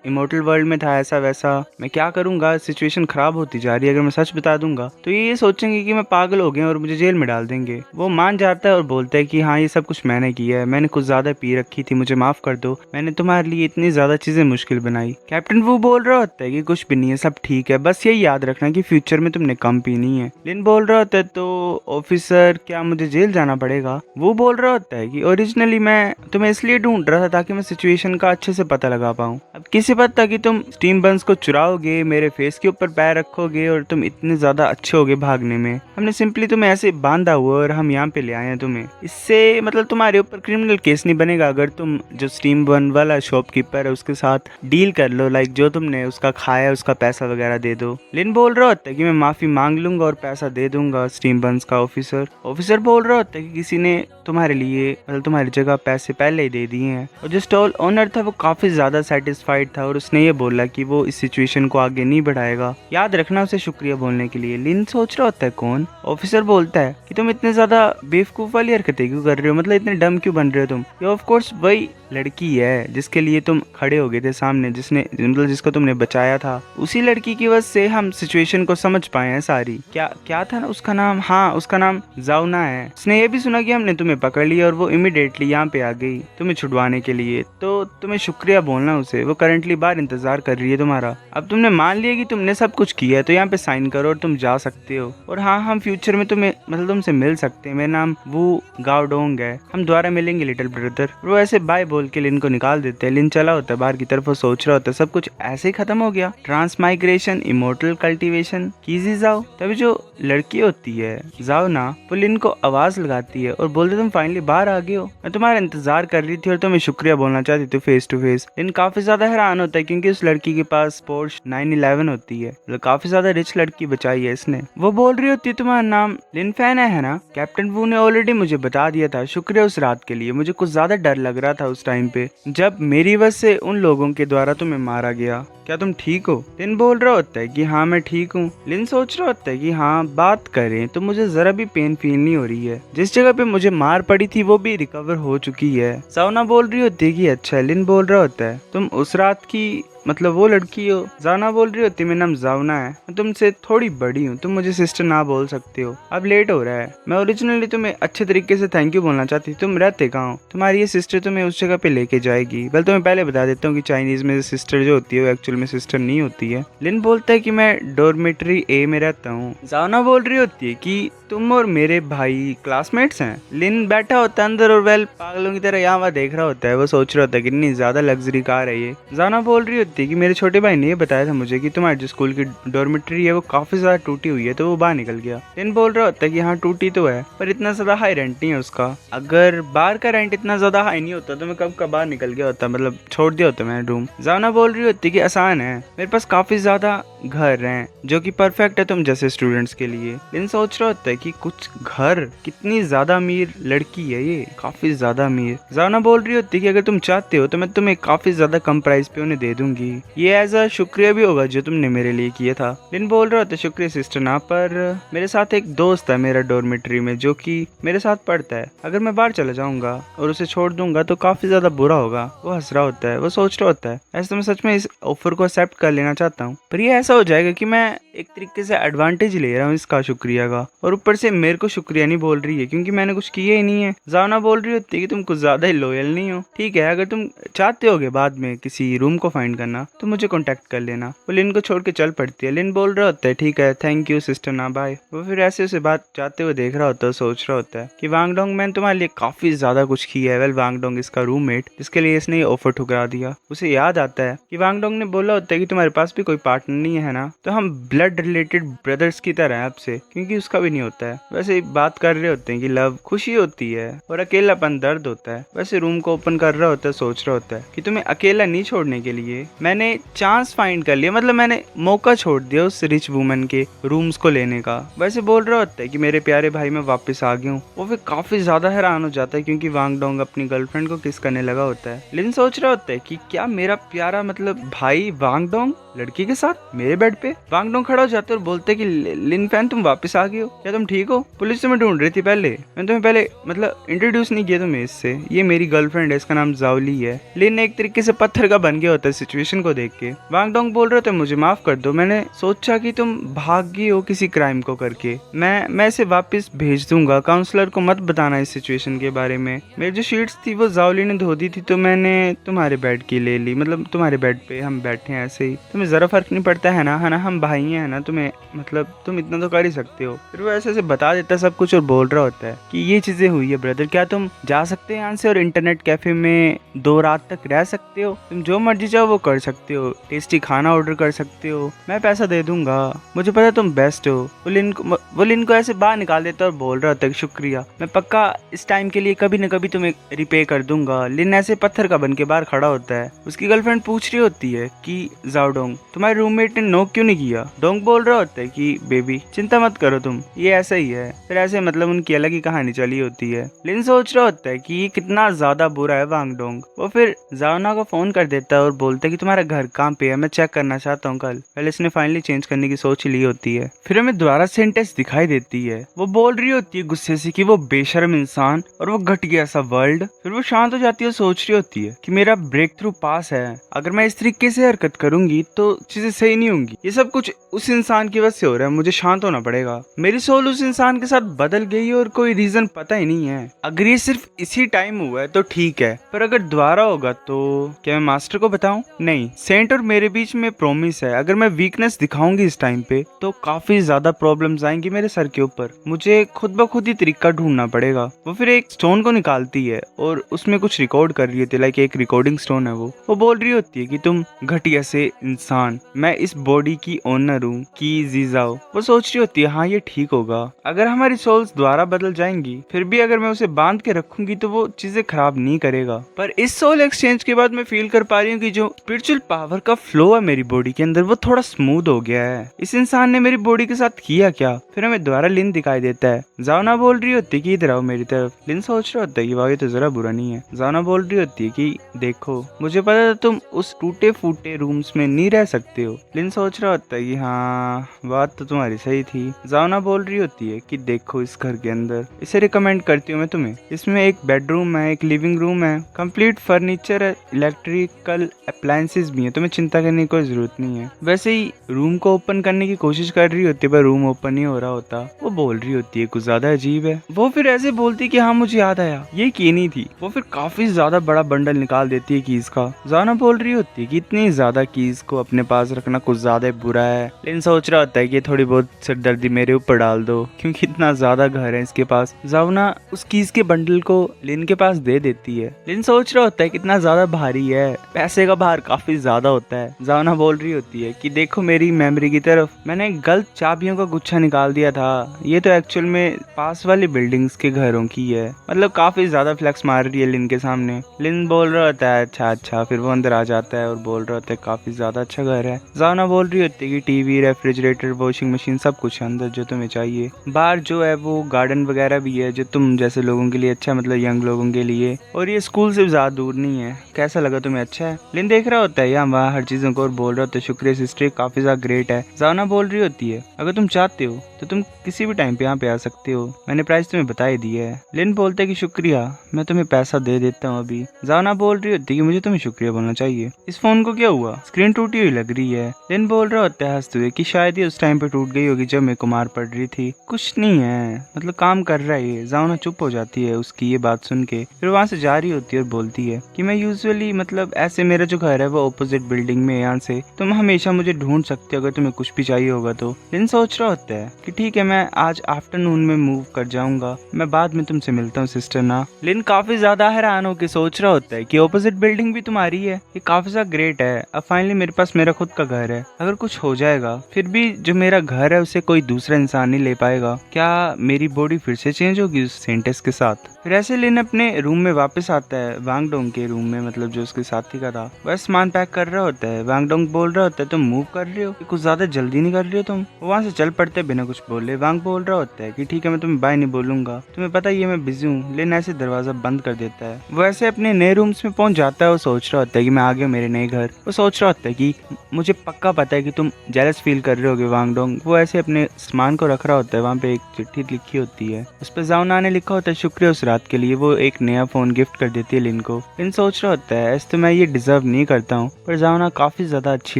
इमोर्टल वर्ल्ड में था, ऐसा वैसा मैं क्या करूंगा, सिचुएशन खराब होती जा रही है, अगर मैं सच बता दूंगा तो ये सोचेंगे कि मैं पागल हो गया और मुझे जेल में डाल देंगे। वो मान जाता है और बोलता है कि हाँ ये सब कुछ मैंने किया है, मैंने कुछ ज्यादा पी रखी थी, मुझे माफ कर दो, मैंने तुम्हारे लिए इतनी ज्यादा चीजें मुश्किल बनाई। कैप्टन वो बोल रहा होता है कि कुछ भी नहीं है, सब ठीक है, बस यही याद रखना कि फ्यूचर में तुमने कम पीनी है। लिन बोल रहा होता है तो ऑफिसर क्या मुझे जेल जाना पड़ेगा। वो बोल रहा होता है कि ओरिजिनली मैं तुम्हें इसलिए ढूंढ रहा था ताकि मैं सिचुएशन का अच्छे से पता लगा पाऊँ। अब किसी पता कि तुम स्टीम बंस को चुराओगे, मेरे फेस के ऊपर पैर रखोगे और तुम इतने ज्यादा अच्छे होगे भागने में, हमने सिंपली तुम्हें ऐसे बांधा हुआ और हम यहाँ पे ले आए हैं तुम्हें। इससे मतलब तुम्हारे ऊपर क्रिमिनल केस नहीं बनेगा अगर तुम जो स्टीम बन वाला शॉपकीपर है उसके साथ डील कर लो, लाइक जो तुमने उसका खाया उसका पैसा वगैरह दे दो। लिन बोल रहा होता है कि मैं माफी मांग लूंगा और पैसा दे दूंगा स्टीम बंस का। ऑफिसर बोल रहा होता है कि किसी ने तुम्हारे लिए मतलब तुम्हारी जगह पैसे पहले ही दे दिए हैं। और जो स्टॉल ओनर था वो काफी ज्यादा सेटिस्फाइड था और उसने ये बोला कि वो इस सिचुएशन को आगे नहीं बढ़ाएगा, याद रखना उसे शुक्रिया बोलने के लिए। लिन सोच रहा होता है कौन। ऑफिसर बोलता है कि तुम इतने ज्यादा बेवकूफ वाली हरकतें क्यों कर रहे हो, मतलब इतने डम क्यों बन रहे हो तुम। ये ऑफ कोर्स वही लड़की है जिसके लिए तुम खड़े हो गए थे सामने, जिसने मतलब जिसको तुमने बचाया था, उसी लड़की की वजह से हम सिचुएशन को समझ पाए हैं सारी। क्या क्या था ना उसका नाम, हाँ उसका नाम जाउना है। उसने ये भी सुना कि हमने तुम्हें पकड़ लिया और वो इमीडिएटली यहाँ पे आ गई तुम्हें छुड़वाने के लिए, तो तुम्हें शुक्रिया बोलना उसे, वो करंटली बाहर इंतजार कर रही है तुम्हारा। अब तुमने मान लिया कि तुमने सब कुछ किया है तो यहाँ पे साइन करो और तुम जा सकते हो। और हाँ हम फ्यूचर में तुम्हें मतलब तुमसे मिल सकते हैं, मेरा नाम वो गाओडोंग है, हम दोबारा मिलेंगे लिटिल ब्रदर। वो ऐसे बाय बोल के लिन को निकाल देते हैं। लिन चला होता है बाहर की तरफ, वो सोच रहा होता है सब कुछ ऐसे ही खत्म हो गया, ट्रांसमाइग्रेशन, इमोर्टल कल्टीवेशन, कीजी जाओ। तभी जो लड़की होती है जाओ ना, वो लिन को आवाज लगाती है और बोलते तुम फाइनली बाहर आ गए हो, मैं तुम्हारा इंतजार कर रही थी और तुम्हें शुक्रिया बोलना चाहती थी फेस टू फेस। लिन काफी ज्यादा हैरान होता है क्योंकि उस लड़की के पास पोर्श 911 होती है, मतलब काफी ज्यादा रिच लड़की बचाई है इसने। वो बोल रही होती है तुम्हारा नाम लिन फैन है ना। कैप्टन वू ने ऑलरेडी मुझे बता दिया था, शुक्रिया उस रात के लिए, मुझे कुछ ज्यादा डर लग रहा था उस टाइम पे जब मेरी वजह से उन लोगों के द्वारा तुम्हें मारा गया। क्या तुम ठीक हो। लिन बोल रहा होता है कि हाँ मैं ठीक हूँ। लिन सोच रहा होता है कि हाँ बात करें तो मुझे जरा भी पेन फील नहीं हो रही है, जिस जगह पे मुझे मार पड़ी थी वो भी रिकवर हो चुकी है। साउना बोल रही होती है कि अच्छा। लिन बोल रहा होता है तुम उस रात की मतलब वो लड़की हो। जाना बोल रही होती मेरा नाम जावना है, मैं तुमसे थोड़ी बड़ी हूँ, तुम मुझे सिस्टर ना बोल सकते हो, अब लेट हो रहा है। मैं ओरिजिनली तुम्हें अच्छे तरीके से थैंक यू बोलना चाहती, तुम रहते कहाँ हो, तुम्हारी ये सिस्टर तुम्हें उस जगह पे लेके जाएगी। बल तुम्हें पहले बता देता हूँ कि चाइनीज में सिस्टर जो होती है वो एक्चुअल में सिस्टर नहीं होती है। लिन बोलता है कि मैं डॉर्मेट्री ए में रहता हूँ। जावना बोल रही होती है कि तुम और मेरे भाई क्लासमेट्स हैं। लिन बैठा होता है अंदर और वेल पागलों की तरह यहाँ वहाँ देख रहा होता है, वो सोच रहा होता है कितनी ज्यादा लग्जरी कार है ये। जाना बोल रही होती है कि मेरे छोटे भाई ने ये बताया था मुझे कि तुम्हारे जो स्कूल की डॉर्मेट्री है वो काफी ज्यादा टूटी हुई है, तो वो बाहर निकल गया। लिन बोल रहा होता है कि हाँ टूटी तो है पर इतना ज्यादा हाई रेंट नहीं है उसका, अगर बाहर का रेंट इतना ज्यादा हाई नहीं होता तो मैं कब का बाहर निकल गया होता, मतलब छोड़ दिया होता मैंने रूम। जाना बोल रही होती है कि आसान है, मेरे पास काफी ज्यादा घर हैं जो कि परफेक्ट है तुम जैसे स्टूडेंट्स के लिए। लिन सोच रहा होता है कि कुछ घर, कितनी ज्यादा अमीर लड़की है ये, काफी ज्यादा अमीर। जाना बोल रही होती है कि अगर तुम चाहते हो तो मैं तुम्हें काफी ज्यादा कम प्राइस पे उन्हें दे दूंगी, ये एज अ शुक्रिया भी होगा जो तुमने मेरे लिए किया था। लिन बोल रहा होता है शुक्रिया सिस्टर ना, पर मेरे साथ एक दोस्त है मेरा डॉर्मेट्री में जो कि मेरे साथ पढ़ता है, अगर मैं बाहर चला जाऊंगा और उसे छोड़ दूंगा तो काफी ज्यादा बुरा होगा। वो हंस रहा होता है, वो सोच रहा होता है ऐसे तो मैं सच में इस ऑफर को एक्सेप्ट कर लेना चाहता हूँ, पर ये ऐसा हो जाएगा कि मैं एक तरीके से एडवांटेज ले रहा हूँ इसका शुक्रिया का, और ऊपर से मेरे को शुक्रिया नहीं बोल रही है क्योंकि मैंने कुछ किया ही नहीं है। जाना बोल रही होती है कि तुम कुछ ज्यादा ही लॉयल नहीं हो, ठीक है अगर तुम चाहते होगे बाद में किसी रूम को फाइंड करना तो मुझे कांटेक्ट कर लेना। वो लिन को छोड़ के चल पड़ती है। लिन बोल रहा होता है ठीक है थैंक यू सिस्टर ना बाय। वो फिर ऐसे उसे बात जाते हुए देख रहा होता है, सोच रहा होता है कि वांगडोंग मैंने तुम्हारे लिए काफी ज्यादा कुछ किया है। वेल वांगडोंग इसका रूममेट जिसके लिए इसने ये ऑफर ठुकरा दिया, उसे याद आता है कि वांगडोंग ने बोला होता है कि तुम्हारे पास भी कोई पार्टनर नहीं है ना, तो हम ब्लड रिलेटेड ब्रदर्स की तरह हैं आपसे, क्योंकि उसका भी नहीं होता है। वैसे बात कर रहे होते हैं कि लव खुशी होती है और अकेलापन दर्द होता है। वैसे रूम को ओपन कर रहा होता है, सोच रहा होता है कि तुम्हें अकेला नहीं छोड़ने के लिए मैंने चांस फाइंड कर लिया, मतलब मैंने मौका छोड़ दिया उस रिच वुमन के रूम्स को लेने का। वैसे बोल रहा होता है कि मेरे प्यारे भाई मैं वापस आ गया हूँ। वो फिर काफी ज्यादा हैरान हो जाता है क्योंकि वांग डोंग अपनी गर्लफ्रेंड को किस करने लगा होता है। लिन सोच रहा होता है कि क्या मेरा प्यारा मतलब भाई वांग डोंग लड़की के साथ मेरे बेड पे। वांग डोंग खड़ा हो जाते और बोलते कि लिन फैन तुम वापस आ गए हो, क्या तुम ठीक हो? पुलिस तुम्हें ढूंढ रही थी पहले, मैंने तुम्हें पहले मतलब इंट्रोड्यूस नहीं किया तुम्हें इससे, ये मेरी गर्लफ्रेंड है, इसका नाम जाओली है। लिन एक तरीके से पत्थर का बन गया होता है सिचुएशन को देख के। वांग डोंग बोल रहे थे मुझे माफ कर दो, मैंने सोचा कि तुम भाग गई हो किसी क्राइम को करके, मैं इसे वापस भेज दूंगा, काउंसलर को मत बताना इस सिचुएशन के बारे में। मेरी जो शीट्स थी वो जाओली ने धो दी थी तो मैंने तुम्हारे बेड की ले ली, मतलब तुम्हारे बेड पे हम बैठे हैं ऐसे ही, तुम्हें जरा फर्क नहीं पड़ता है ना, हम भाई हैं ना, तुम्हें मतलब तुम इतना तो कर ही सकते हो। फिर वो ऐसे बता देता सब कुछ और बोल रहा होता है कि ये चीजें हुई है ब्रदर, क्या तुम जा सकते हैं यहाँ से और इंटरनेट कैफे में 2 रात तक रह सकते हो, तुम जो मर्जी चाहो वो कर सकते हो, टेस्टी खाना ऑर्डर कर सकते हो, मैं पैसा दे दूंगा, मुझे पता है तुम बेस्ट हो। वो लिन को ऐसे बाहर निकाल देता और बोल रहा होता है शुक्रिया, मैं पक्का इस टाइम के लिए कभी न कभी तुम्हें रिपे कर दूंगा। लिन ऐसे पत्थर का बन के बाहर खड़ा होता है। उसकी गर्लफ्रेंड पूछ रही होती है कि जाओडोंग तुम्हारे रूममेट ने नोक क्यों नहीं किया? डोंग बोल रहा होता है कि बेबी चिंता मत करो तुम, ये ऐसा ही है। फिर ऐसे मतलब उनकी अलग ही कहानी चली होती है। लिन सोच रहा होता है कि ये कितना ज्यादा बुरा है वांग डोंग। वो फिर जाओना को फोन कर देता है और बोलता है कि तुम्हारा घर कहाँ पे है, मैं चेक करना चाहता हूँ कल। पहले इसने फाइनली चेंज करने की सोच ली होती है। फिर हमें दोबारा सेंटेंस दिखाई देती है, वो बोल रही होती है गुस्से से कि वो बेशर्म इंसान और वो घटिया सा वर्ल्ड। फिर वो शांत हो जाती है और सोच रही होती है कि मेरा ब्रेक थ्रू पास है, अगर मैं इस तरीके से हरकत करूंगी तो चीजें सही नहीं होंगी, ये सब कुछ उस इंसान की वजह से हो रहा है, मुझे शांत होना पड़ेगा। मेरी सोल उस इंसान के साथ बदल गई और कोई रीजन पता ही नहीं है। अगर ये सिर्फ इसी टाइम हुआ है तो ठीक है, पर अगर दोबारा होगा तो क्या मैं मास्टर को बताऊं? नहीं, सेंट और मेरे बीच में प्रॉमिस है, अगर मैं वीकनेस दिखाऊंगी इस टाइम पे तो काफी ज्यादा प्रॉब्लम्स आएंगी मेरे सर के ऊपर, मुझे खुद ब खुद ही तरीका ढूंढना पड़ेगा। वो फिर एक स्टोन को निकालती है और उसमें कुछ रिकॉर्ड कर रही होती है, लाइक एक रिकॉर्डिंग स्टोन है वो बोल रही होती है कि तुम घटिया से इंसान, मैं इस बॉडी की ओनर हूँ कि जीजाओ। वो सोच रही होती है हाँ ये ठीक होगा, अगर हमारी सोल्स द्वारा बदल जाएंगी फिर भी अगर मैं उसे बांध के रखूंगी तो वो चीजें खराब नहीं करेगा। पर इस सोल एक्सचेंज के बाद मैं फील कर पा रही हूँ कि जो स्पिरिचुअल पावर का फ्लो है मेरी बॉडी के अंदर वो थोड़ा स्मूथ हो गया है। इस इंसान ने मेरी बॉडी के साथ किया क्या? फिर हमें दोबारा लिन दिखाई देता है। जाओना बोल रही होती है कि इधर आओ मेरी तरफ। लिन सोच रहा होता है कि वाह ये तो जरा बुरा नहीं है। जाओना बोल रही होती है कि देखो मुझे पता था तुम उस टूटे फूटे रूम्स में नहीं रह सकते हो। लिन सोच रहा होता है कि हाँ बात तो तुम्हारी सही थी। जाओना बोल रही होती है कि देखो इस घर के अंदर, इसे रिकमेंड करती हूँ मैं तुम्हें, इसमें एक बेडरूम है, एक लिविंग रूम है, कंप्लीट फर्नीचर है, इलेक्ट्रिकल अप्लायंसेस भी है, तुम्हें चिंता करने की कोई जरूरत नहीं है। वैसे ही रूम को ओपन करने की कोशिश कर रही होती है पर रूम ओपन नहीं हो रहा होता। वो बोल रही होती है कुछ ज्यादा अजीब है। वो फिर ऐसे बोलती है कि हाँ मुझे याद आया ये की नहीं थी। वो फिर काफी ज्यादा बड़ा बंडल निकाल देती है कीज का। जाना बोल रही होती है कि इतनी ज्यादा कीज को अपने पास रखना कुछ ज्यादा बुरा है। लेकिन सोच रहा होता है कि थोड़ी बहुत सिरदर्दी मेरे ऊपर डाल दो क्योंकि इतना ज्यादा घर है इसके पास। जावना उस कीज के बंडल को लिन के पास दे देती है। लिन सोच रहा होता है कितना ज्यादा भारी है, पैसे का भार काफी ज्यादा होता है। जावना बोल रही होती है कि देखो मेरी मेमोरी की तरफ, मैंने गलत चाबियों का गुच्छा निकाल दिया था, ये तो एक्चुअल में पास वाली बिल्डिंग्स के घरों की है। मतलब काफी ज्यादा फ्लेक्स मार रही है लिन के सामने। लिन बोल रहा होता है अच्छा। फिर वो अंदर आ जाता है और बोल रहा होता है काफी ज्यादा अच्छा घर है। जावना बोल रही होती है कि टीवी, रेफ्रिजरेटर, वॉशिंग मशीन सब कुछ है अंदर जो तुम्हें चाहिए। बाहर जो है वो गार्डन वगैरह भी है जो तुम जैसे लोगों के लिए अच्छा, मतलब यंग लोगों के लिए, और ये स्कूल से ज्यादा दूर नहीं है। कैसा लगा तुम्हें? अच्छा है। लिन देख रहा होता है यहाँ वहाँ हर चीजों को और बोल रहा होता है शुक्रिया सिस्टर, काफी ज्यादा ग्रेट है। जावना बोल रही होती है अगर तुम चाहते हो तो तुम किसी भी टाइम पे यहाँ पे आ सकते हो, मैंने प्राइस तुम्हें बता ही दिया है। लिन बोलते है कि शुक्रिया, मैं तुम्हें पैसा दे देता हूँ अभी। जावना बोल रही होती है कि मुझे तुम्हें शुक्रिया बोलना चाहिए। इस फोन को क्या हुआ? स्क्रीन टूटी हुई लग रही है। लिन बोल रहा होता है हंसते हुए कि शायद ये उस टाइम पे टूट गई होगी जब मैं कुमार पड़ रही थी। कुछ नहीं है, मतलब काम कर रहा है ये। जावना चुप हो जाती है उसकी ये बात सुन के। फिर वहाँ से जा रही होती है और बोलती है कि मैं यूजुअली, मतलब ऐसे मेरा जो घर है वो ऑपोजिट बिल्डिंग में, यहाँ से तुम हमेशा मुझे ढूंढ सकते हो अगर तुम्हें कुछ भी चाहिए होगा तो। लिन सोच रहा होता है कि ठीक है मैं आज आफ्टरनून में मूव कर जाऊंगा, मैं बाद में तुमसे मिलता हूँ सिस्टर ना। लिन काफी ज्यादा हैरान होकर सोच रहा होता है कि ऑपोजिट बिल्डिंग भी तुम्हारी है, ये काफी ज्यादा ग्रेट है, अब फाइनली मेरे पास मेरा खुद का घर है। अगर कुछ हो जाएगा फिर भी जो मेरा घर है उसे कोई दूसरा इंसान नहीं ले पाएगा। क्या मेरी बॉडी फिर से चेंज होगी उस सेंटेंस के साथ? फिर ऐसे लिन अपने रूम में वापस आता है, वांग डोंग के रूम में, मतलब जो उसके साथी का था। वह सामान पैक कर रहा होता है। वांग डोंग बोल रहा होता है तुम मूव कर रहे हो, कुछ ज्यादा जल्दी नहीं कर रहे हो तुम? वो वहाँ से चल पड़ते बिना कुछ बोले। वांग बोल रहा होता है कि ठीक है मैं तुम्हें बाय नहीं बोलूंगा, तुम्हें पता ही है मैं बिजी हूँ। लिन ऐसे दरवाजा बंद कर देता है। वो ऐसे अपने नए रूम्स में पहुंच जाता है। वो सोच रहा होता है कि मैं आ गया मेरे नए घर। वो सोच रहा होता है कि मुझे पक्का पता है कि तुम जेलस फील कर रहे होगे वांग डोंग। वो ऐसे अपने सामान को रख रहा होता है। वहाँ पे एक चिट्ठी लिखी होती है, उस पर जाओना ने लिखा होता है शुक्रिया उस रात के लिए। वो एक नया फोन गिफ्ट कर देती है लिन को। लिन सोच रहा होता है ऐसे तो मैं ये डिजर्व नहीं करता हूँ, पर जाओना काफी ज्यादा अच्छी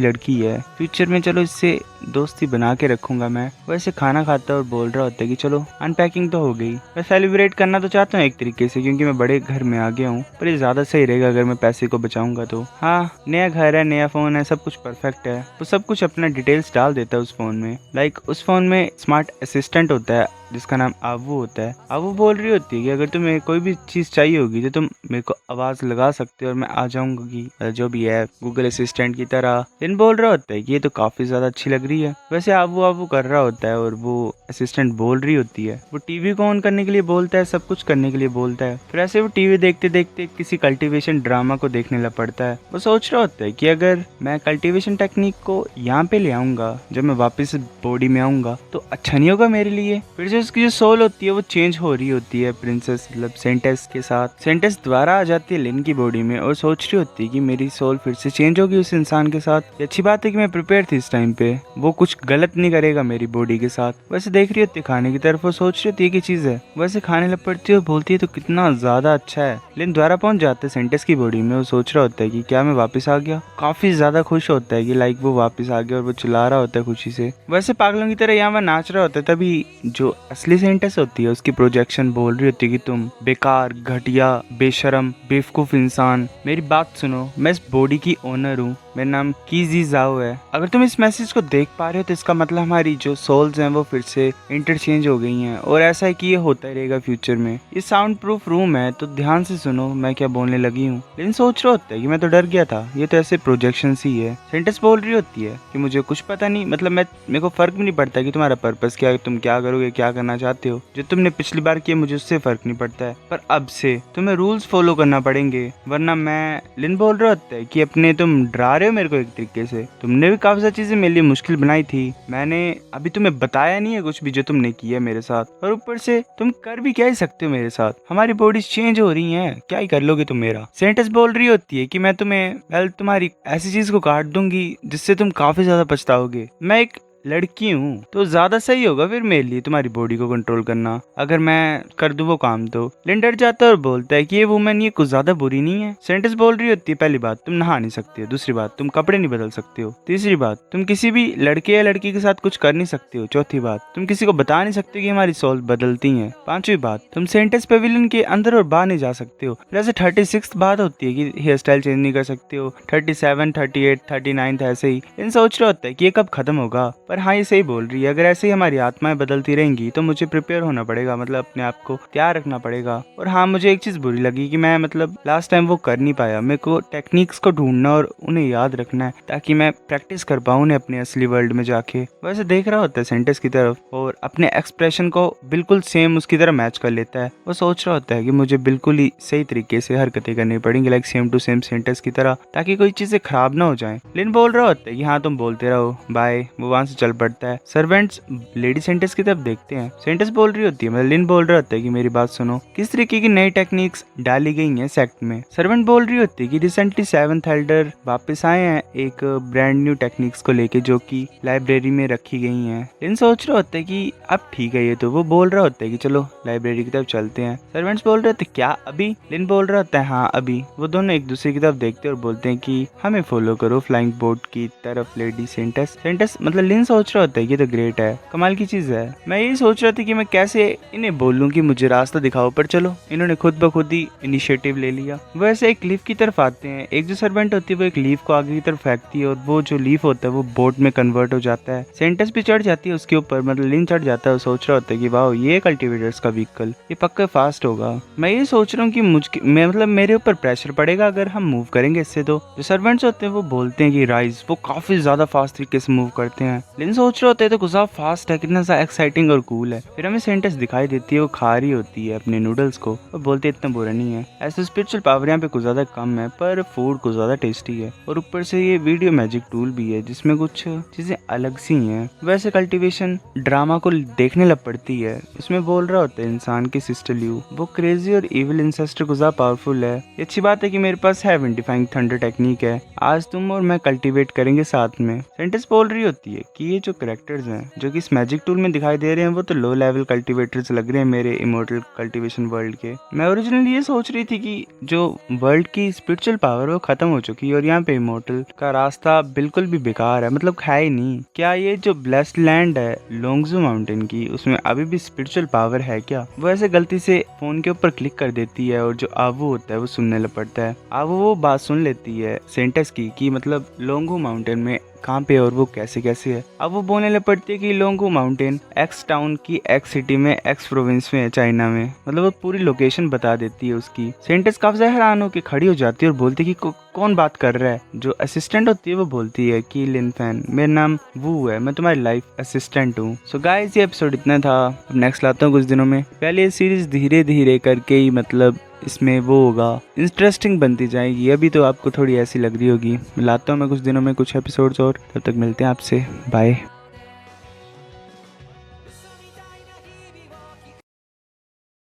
लड़की है, फ्यूचर में चलो इससे दोस्ती बना के रखूंगा मैं। वैसे खाना खाता है और बोल रहा होता है कि चलो अनपैकिंग तो हो गई। मैं सेलिब्रेट करना तो चाहता हूँ एक तरीके से, क्योंकि मैं बड़े घर में आ गया हूँ, पर ये ज्यादा सही रहेगा अगर मैं पैसे को बचाऊंगा तो। हाँ, नया घर है, नया फोन है, सब कुछ परफेक्ट है। वो सब कुछ अपना डिटेल्स डाल देता है उस फोन में। लाइक उस फोन में स्मार्ट असिस्टेंट होता है जिसका नाम आवू होता है। आवू बोल रही होती है कि अगर तुम्हें कोई भी चीज चाहिए होगी तो तुम मेरे को आवाज लगा सकते हो और मैं आ जाऊंगी, जो भी है गूगल असिस्टेंट की तरह। लिन बोल रहा होता है कि ये तो काफी ज्यादा अच्छी लग रही है। वैसे आवू आवू कर रहा होता है और वो असिस्टेंट बोल रही होती है। वो टीवी को ऑन करने के लिए बोलता है, सब कुछ करने के लिए बोलता है। फिर ऐसे वो टीवी देखते देखते किसी कल्टीवेशन ड्रामा को देखने लग पड़ता है। वो सोच रहा होता है कि अगर मैं कल्टीवेशन टेक्निक को यहाँ पे ले आऊंगा, जब मैं वापस बॉडी में आऊंगा तो अच्छा नहीं होगा मेरे लिए। फिर जो उसकी जो सोल होती है वो चेंज हो रही होती है प्रिंसेस मतलब सेंटेस के साथ। सेंटेस दोबारा आ जाती है लिन की बॉडी में और सोच रही होती है कि मेरी सोल फिर से चेंज होगी उस इंसान के साथ। ये अच्छी बात है कि मैं प्रिपेयर थी इस टाइम पे, वो कुछ गलत नहीं करेगा मेरी बॉडी के साथ। वैसे देख रही होती है खाने की तरफ, वो सोच रही होती है कि चीज है। वैसे खाने लग पड़ती है और बोलती है तो कितना ज्यादा अच्छा है। लिन दोबारा पहुंच जाते है सेंटेस की बॉडी में। वो सोच रहा होता है कि क्या मैं वापस आ गया। काफी ज्यादा खुश होता है कि लाइक वो वापस आ गया और वो चिल्ला रहा होता है खुशी से। वैसे पागलों की तरह यहाँ वह नाच रहा होता है। तभी जो असली सेंटेस होती है उसकी प्रोजेक्शन बोल रही होती है कि तुम बेकार, घटिया, बेशरम, बेवकूफ इंसान, मेरी बात सुनो, मैं इस बॉडी की ओनर हूँ, मेरा नाम कीजी जाओ है। अगर तुम इस मैसेज को देख पा रहे हो तो इसका मतलब हमारी जो सोल्स हैं वो फिर से इंटरचेंज हो गई हैं और ऐसा है कि ये होता ही रहेगा फ्यूचर में। ये साउंड प्रूफ रूम है तो ध्यान से सुनो मैं क्या बोलने लगी हूँ। लेकिन सोच रहा होता है कि मैं तो डर गया था, ये तो ऐसे प्रोजेक्शन ही है। सेंटेंस बोल रही होती है कि मुझे कुछ पता नहीं, मतलब मेरे को फर्क भी नहीं पड़ता कि तुम्हारा पर्पस क्या है, तुम क्या करोगे, क्या करना चाहते हो। जो तुमने पिछली बार किया मुझे उससे फर्क नहीं पड़ता है, पर अब से तुम्हें रूल्स फॉलो करना पड़ेंगे वरना मैं। लिन बोल रहा होता है कि अपने तुम डरा रहे हो मेरे को एक तरीके से, तुमने भी काफी सारी चीजें मेरे लिए मुश्किल बनाई थी, मैंने अभी तुम्हें बताया नहीं है कुछ भी जो तुमने किया मेरे साथ, और ऊपर से तुम कर भी क्या ही सकते हो मेरे साथ, हमारी बॉडीज चेंज हो रही हैं, क्या ही कर लोगे तुम मेरा। सेंटेंस बोल रही होती है कि मैं तुम्हें तुम्हारी ऐसी चीज को काट दूंगी जिससे तुम काफी ज्यादा पछताओगे। मैं एक लड़की हूँ तो ज्यादा सही होगा फिर मेरे लिए तुम्हारी बॉडी को कंट्रोल करना, अगर मैं कर दूं वो काम तो। लिन डर जाता है और बोलता है कि ये वुमेन ये कुछ ज्यादा बुरी नहीं है। सेंटेंस बोल रही होती है पहली बात तुम नहा नहीं सकते हो, दूसरी बात तुम कपड़े नहीं बदल सकते हो, तीसरी बात तुम किसी भी लड़के या लड़की के साथ कुछ कर नहीं सकते हो, चौथी बात तुम किसी को बता नहीं सकते कि हमारी सोल बदलती है, पांचवी बात तुम सेंटेंस पेविलियन के अंदर और बाहर नहीं जा सकते हो। जैसे 36 बात होती है कि हेयर स्टाइल चेंज नहीं कर सकते हो, 37, 38, 39 ऐसे ही। इन सोच रहा होता है कि ये कब खत्म होगा, पर हाँ ये सही बोल रही है, अगर ऐसे ही हमारी आत्माएं बदलती रहेंगी तो मुझे प्रिपेयर होना पड़ेगा, मतलब अपने आप को तैयार रखना पड़ेगा। और हाँ मुझे एक चीज बुरी लगी कि मैं मतलब लास्ट टाइम वो कर नहीं पाया, मेरे को टेक्निक्स को ढूंढना और उन्हें याद रखना है ताकि मैं प्रैक्टिस कर पाऊँ उन्हें अपने असली वर्ल्ड में जाके। वैसे देख रहा होता है सेंटेंस की तरफ और अपने एक्सप्रेशन को बिल्कुल सेम उसकी तरह मैच कर लेता है। वो सोच रहा होता है कि मुझे बिल्कुल ही सही तरीके से हरकतें करनी पड़ेंगी, like same to same sentence की तरह, ताकि कोई चीजें खराब ना हो जाए। लिन बोल रहा होता है कि हाँ तुम बोलते रहो, बाय। वो वहां से चल पड़ता है। सर्वेंट्स लेडी सेंटेंस की तरफ देखते हैं। सेंटेंस बोल रही होती है, मतलब लिन बोल रहा होता है कि मेरी बात सुनो, किस तरीके की नई टेक्निक्स डाली गई हैं सेक्ट में। सर्वेंट बोल रही होती है कि रिसेंटली 7th एल्डर वापस आए हैं एक ब्रांड न्यू टेक्निक्स को लेके जो कि लाइब्रेरी में रखी गई हैं। लिन सोच रहा होता है कि अब ठीक है ये तो। वो बोल रहा होता है कि चलो लाइब्रेरी की तरफ चलते हैं। सर्वेंट्स बोल रहे होते क्या अभी? लिन बोल रहा होता है हाँ अभी। वो दोनों एक दूसरे की तरफ देखते हैं और बोलते हैं कि हमें फॉलो करो फ्लाइंग बोट की तरफ लेडी सेंटेंस। सेंटेंस मतलब लिन सोच रहा होता है ये तो ग्रेट है, कमाल की चीज है। मैं यही सोच रहा था कि मैं कैसे इन्हें बोलूं कि मुझे रास्ता दिखाओ, पर चलो इन्होंने खुद ब खुद ही इनिशिएटिव ले लिया। वैसे एक लीफ की तरफ आते हैं। एक जो सर्वेंट होती है वो एक लीफ को आगे की तरफ फेंकती है और वो जो लीफ होता है वो बोट में कन्वर्ट हो जाता है। सेंटस भी चढ़ जाती है उसके ऊपर, मतलब लिन चढ़ जाता है। वो सोच रहा होता है कि वाह ये कल्टीवेटर्स का व्हीकल, ये पक्का फास्ट होगा। मैं ये सोच रहा हूँ कि मतलब मेरे ऊपर प्रेशर पड़ेगा अगर हम मूव करेंगे इससे। तो जो सर्वेंट्स होते हैं वो बोलते हैं कि राइज वो काफी ज्यादा फास्ट तरीके से मूव करते हैं। लिन सोच रहे होते हैं तो गुजाब फास्ट है, कितना सा एक्साइटिंग और कूल है। फिर हमें सेंटस दिखाई देती है, वो खा रही होती है अपने नूडल्स को और बोलते इतना बुरा नहीं है। ऐसे स्पिरिचुअल पावर यहाँ पे कुछ ज्यादा कम है पर फूड कुछ ज्यादा टेस्टी है, और ऊपर से ये वीडियो मैजिक टूल भी है जिसमें कुछ चीजें अलग सी हैं। वैसे कल्टीवेशन ड्रामा को देखने लग पड़ती है। उसमें बोल रहा होता है इंसान की सिस्टर ल्यू वो क्रेजी और इविल इंसेस्टर को ज्यादा पावरफुल है। ये अच्छी बात है कि मेरे पास है विंडिफाइंग थंडर टेक्निक है, आज तुम और मैं कल्टीवेट करेंगे साथ में। सेंटेंस बोल रही होती है कि ये जो करेक्टर्स हैं जो कि इस मैजिक टूल में दिखाई दे रहे हैं वो तो लो लेवल कल्टीवेटर्स लग रहे हैं मेरे इमोर्टल कल्टीवेशन वर्ल्ड के। मैं ओरिजिनली ये सोच रही थी कि जो वर्ल्ड की स्पिरिचुअल पावर वो खत्म हो चुकी है और यहाँ पे इमोर्टल का रास्ता बिल्कुल भी बेकार है, मतलब है ही नहीं। क्या ये जो ब्लेस्ड लैंड है लोंगजू माउंटेन की उसमें अभी भी स्पिरिचुअल पावर है क्या? वो ऐसे गलती से फोन के ऊपर क्लिक कर देती है और जो आवू होता है वो सुनने लग पड़ता है। आवू वो बात सुन लेती है सेंटस की कि मतलब लोंगू माउंटेन में कहाँ पे और वो कैसे कैसे है। अब वो बोलने लग पड़ती है कि लोंगू माउंटेन एक्स टाउन की एक्स सिटी में एक्स प्रोविंस में है चाइना में, मतलब वो पूरी लोकेशन बता देती है उसकी। सेंटेंस काफी हैरान होकर खड़ी हो जाती है और बोलती है कि कौन बात कर रहा है। जो असिस्टेंट होती है वो बोलती है कि लिन फैन मेरा नाम वू है, मैं तुम्हारी लाइफ असिस्टेंट हूँ। सो गाइस ये एपिसोड इतना था, अब नेक्स्ट लाता हूँ कुछ दिनों में। पहले ये सीरीज धीरे धीरे करके ही मतलब इसमें वो होगा इंटरेस्टिंग बनती जाएगी। अभी तो आपको थोड़ी ऐसी लग रही होगी। लाता हूँ मैं कुछ दिनों में कुछ एपिसोड्स और, तब तक मिलते हैं आपसे, बाय।